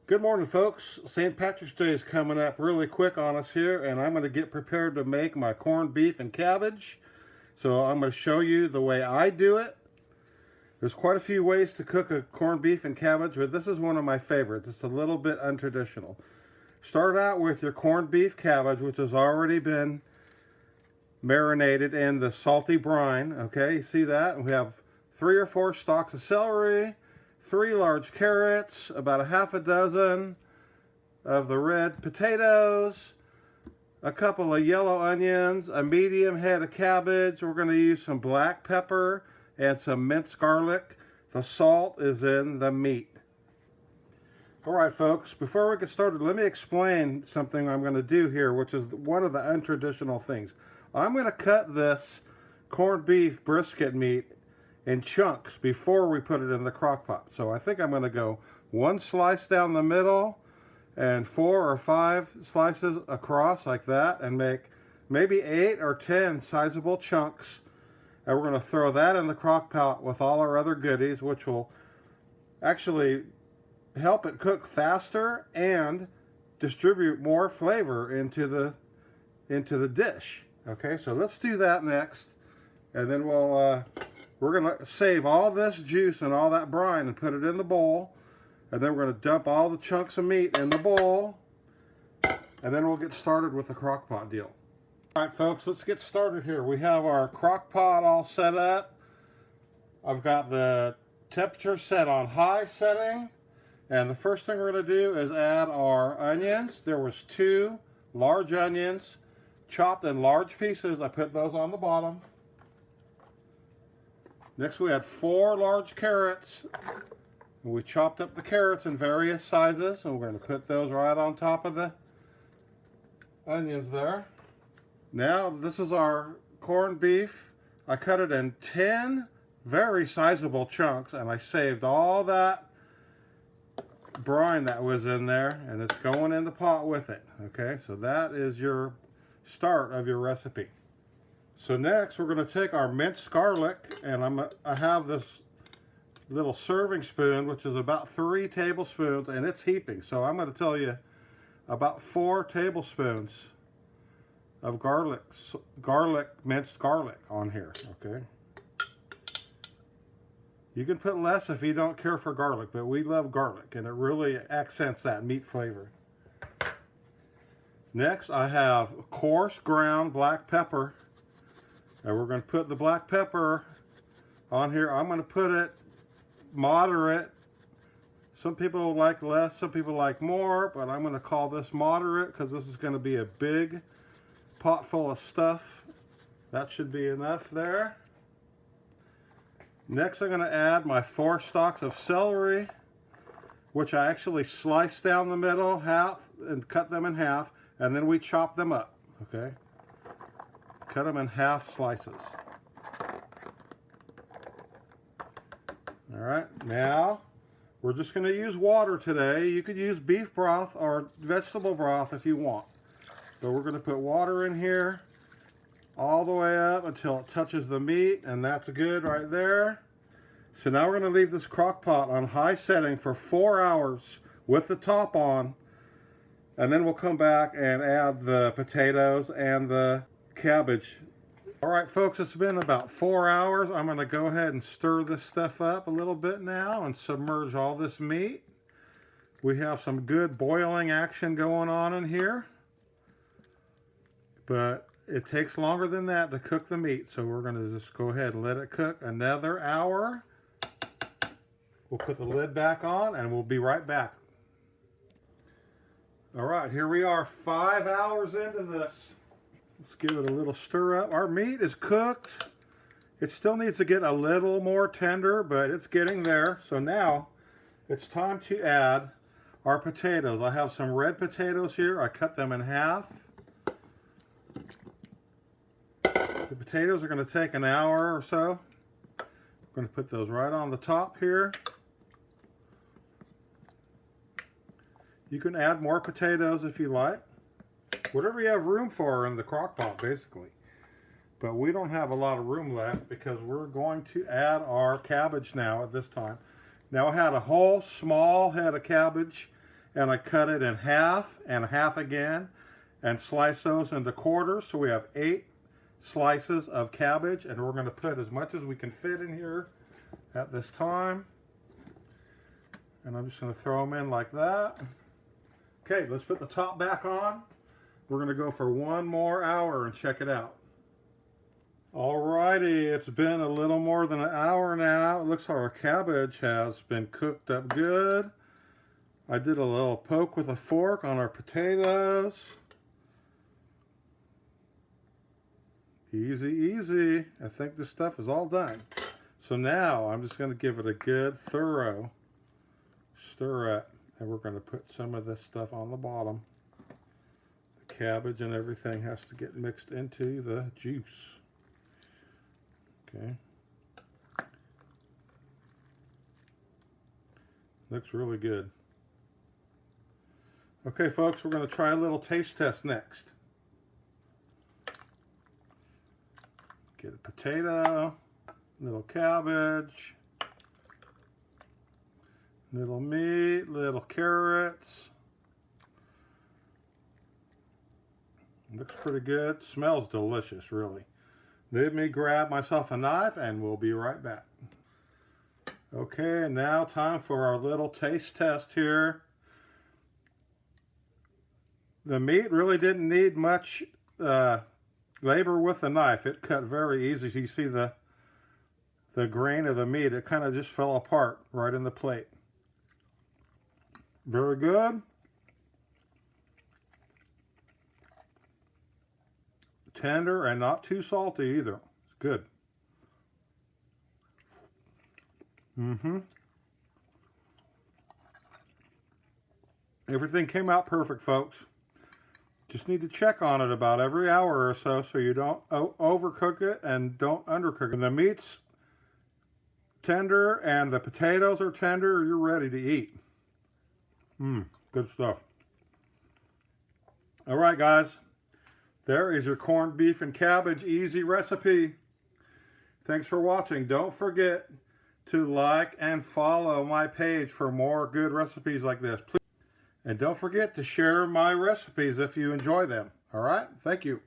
Good morning, folks. St. Patrick's Day is coming up really quick on us here, and I'm going to get prepared to make my corned beef and cabbage. So I'm going to show you the way I do it. There's quite a few ways to cook a corned beef and cabbage, but this is one of my favorites. It's a little bit untraditional. Start out with your corned beef cabbage, which has already been marinated in the salty brine. Okay, you see that? We have 3 or 4 stalks of celery, 3 large carrots, about a half a dozen of the red potatoes, a couple of yellow onions, a medium head of cabbage. We're going to use some black pepper and some minced garlic. The salt is in the meat. Alright folks, before we get started, let me explain something I'm going to do here, which is one of the untraditional things. I'm going to cut this corned beef brisket meat in chunks before we put it in the crock pot. So I think I'm going to go 1 slice down the middle and 4 or 5 slices across like that, and make maybe 8 or 10 sizable chunks. And we're going to throw that in the crock pot with all our other goodies, which will actually help it cook faster and distribute more flavor into the dish. Okay, so let's do that next, and then we're going to save all this juice and all that brine and put it in the bowl, and then we're going to dump all the chunks of meat in the bowl, and then we'll get started with the crock pot deal. Alright folks, let's get started here. We have our crock pot all set up. I've got the temperature set on high setting, and the first thing we're going to do is add our onions. There was 2 large onions chopped in large pieces. I put those on the bottom. Next we had 4 large carrots. We chopped up the carrots in various sizes, and we're going to put those right on top of the onions there. Now this is our corned beef. I cut it in 10 very sizable chunks, and I saved all that brine that was in there, and it's going in the pot with it. Okay, so that is your start of your recipe. So next we're going to take our minced garlic, and I have this little serving spoon, which is about 3 tablespoons, and it's heaping. So I'm going to tell you about 4 tablespoons of minced garlic on here. Okay, you can put less if you don't care for garlic, but we love garlic, and it really accents that meat flavor. Next I have coarse ground black pepper, and we're going to put the black pepper on here. I'm going to put it moderate. Some people like less, some people like more, but I'm going to call this moderate because this is going to be a big pot full of stuff. That should be enough there. Next I'm going to add my 4 stalks of celery, which I actually sliced down the middle half and cut them in half, and then we chop them up. Okay, cut them in half slices. Alright, now we're just going to use water today. You could use beef broth or vegetable broth if you want, but we're going to put water in here all the way up until it touches the meat, and that's good right there. So now we're going to leave this crock pot on high setting for 4 hours with the top on, and then we'll come back and add the potatoes and the cabbage. Alright folks, it's been about 4 hours. I'm going to go ahead and stir this stuff up a little bit now and submerge all this meat. We have some good boiling action going on in here, but it takes longer than that to cook the meat, so we're going to just go ahead and let it cook another hour. We'll put the lid back on and we'll be right back. Alright, here we are 5 hours into this. Let's give it a little stir up. Our meat is cooked. It still needs to get a little more tender, but it's getting there. So now it's time to add our potatoes. I have some red potatoes here. I cut them in half. The potatoes are going to take an hour or so. I'm going to put those right on the top here. You can add more potatoes if you like. Whatever you have room for in the crock pot, basically. But we don't have a lot of room left because we're going to add our cabbage now at this time. Now I had a whole small head of cabbage, and I cut it in half and half again and slice those into quarters. So we have 8 slices of cabbage, and we're going to put as much as we can fit in here at this time. And I'm just going to throw them in like that. Okay, let's put the top back on. We're going to go for 1 more hour and check it out. Alrighty, it's been a little more than an hour now. It looks like our cabbage has been cooked up good. I did a little poke with a fork on our potatoes. Easy, easy. I think this stuff is all done. So now I'm just going to give it a good thorough stir it, and we're going to put some of this stuff on the bottom. The cabbage and everything has to get mixed into the juice. Okay. Looks really good. Okay, folks, we're going to try a little taste test next. Get a potato, little cabbage, little meat, little carrots. Looks pretty good. Smells delicious, really. Let me grab myself a knife and we'll be right back. Okay, now time for our little taste test here. The meat really didn't need much labor with the knife. It cut very easy. You see the grain of the meat. It kind of just fell apart right in the plate. Very good. Tender and not too salty either. It's good. Everything came out perfect, folks. Just need to check on it about every hour or so you don't overcook it and don't undercook it. The meat's tender and the potatoes are tender, you're ready to eat. Good stuff. All right, guys. There is your corned beef and cabbage easy recipe. Thanks for watching. Don't forget to like and follow my page for more good recipes like this. Please. And don't forget to share my recipes if you enjoy them. All right? Thank you.